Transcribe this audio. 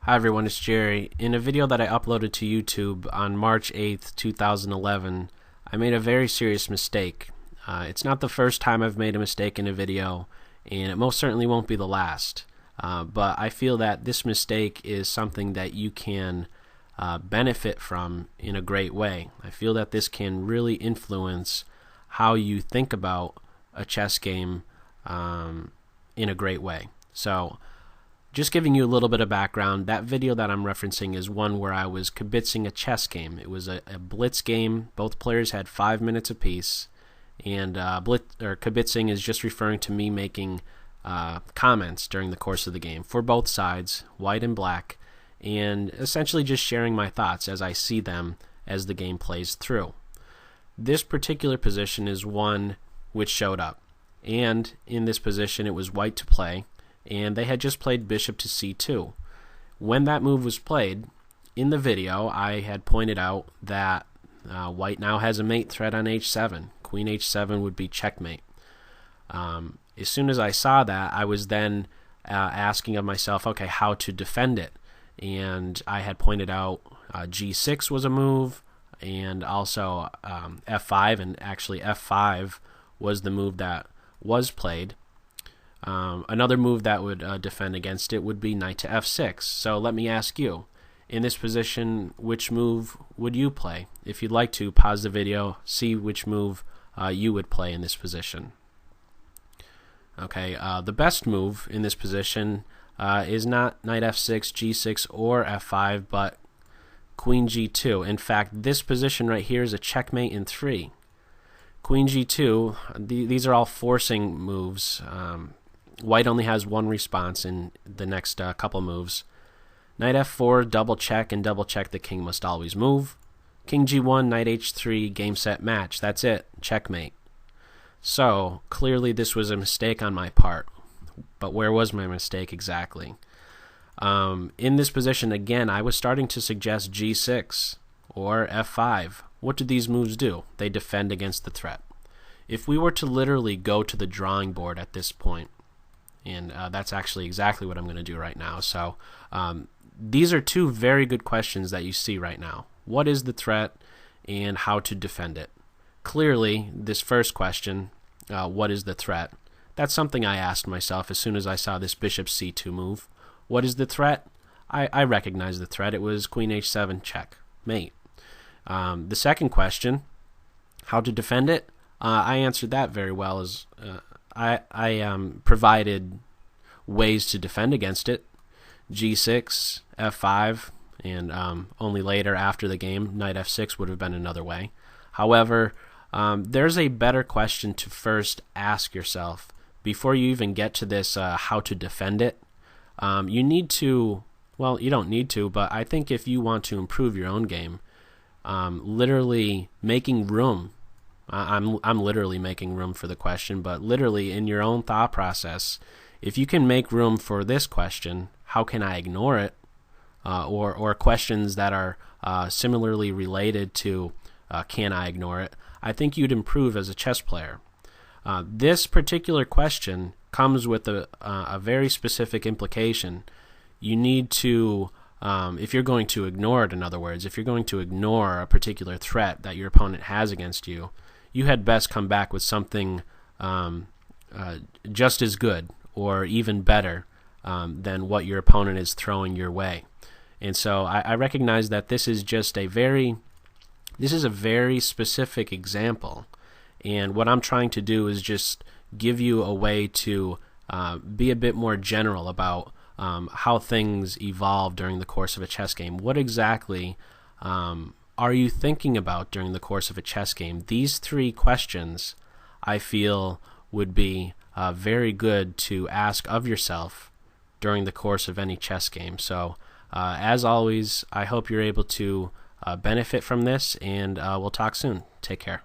Hi everyone, it's Jerry. In a video that I uploaded to YouTube on March 8th, 2011, I made a very serious mistake. It's not the first time I've made a mistake in a video, and it most certainly won't be the last. But I feel that this mistake is something that you can benefit from in a great way. I feel that this can really influence how you think about a chess game in a great way. So, just giving you a little bit of background, that video that I'm referencing is one where I was kibitzing a chess game. It was a blitz game. Both players had 5 minutes apiece, and kibitzing is just referring to me making comments during the course of the game for both sides, white and black, and essentially just sharing my thoughts as I see them as the game plays through. This particular position is one which showed up, and in this position it was white to play, and they had just played bishop to c2. When that move was played, in the video I had pointed out that white now has a mate threat on h7. Queen h7 would be checkmate. As soon as I saw that, I was then asking of myself, okay, how to defend it? And I had pointed out g6 was a move, and also f5, and actually f5 was the move that was played. Another move that would defend against it would be knight to f6. So let me ask you, in this position, which move would you play? If you'd like to, pause the video, see which move you would play in this position. Okay, the best move in this position is not knight f6, g6, or f5, but queen g2. In fact, this position right here is a checkmate in 3. Queen g2, these are all forcing moves. White only has one response in the next couple moves. Knight f4, double check, and double check the king must always move. King g1, knight h3, game set match. That's it, checkmate. So, clearly this was a mistake on my part. But where was my mistake exactly? In this position, again, I was starting to suggest g6 or f5. What do these moves do? They defend against the threat. If we were to literally go to the drawing board at this point, and that's actually exactly what I'm going to do right now. So these are two very good questions that you see right now. What is the threat and how to defend it? Clearly, this first question, what is the threat? That's something I asked myself as soon as I saw this bishop c2 move. What is the threat? I recognize the threat. It was queen h7 check, mate. The second question, how to defend it? I answered that very well. As I provided ways to defend against it. g6, f5, and only later after the game, knight f6 would have been another way. However, there's a better question to first ask yourself before you even get to this how to defend it. You need to, well, you don't need to, but I think if you want to improve your own game, literally making room, I'm literally making room for the question, but literally in your own thought process, if you can make room for this question, how can I ignore it, or questions that are similarly related to can I ignore it, I think you'd improve as a chess player. This particular question comes with a very specific implication. You need to, if you're going to ignore it, in other words, if you're going to ignore a particular threat that your opponent has against you, you had best come back with something just as good or even better than what your opponent is throwing your way. And so I recognize that this is just a very specific example, and what I'm trying to do is just give you a way to be a bit more general about how things evolve during the course of a chess game. What exactly are you thinking about during the course of a chess game? These 3 questions I feel would be very good to ask of yourself during the course of any chess game. So as always, I hope you're able to benefit from this, and we'll talk soon. Take care.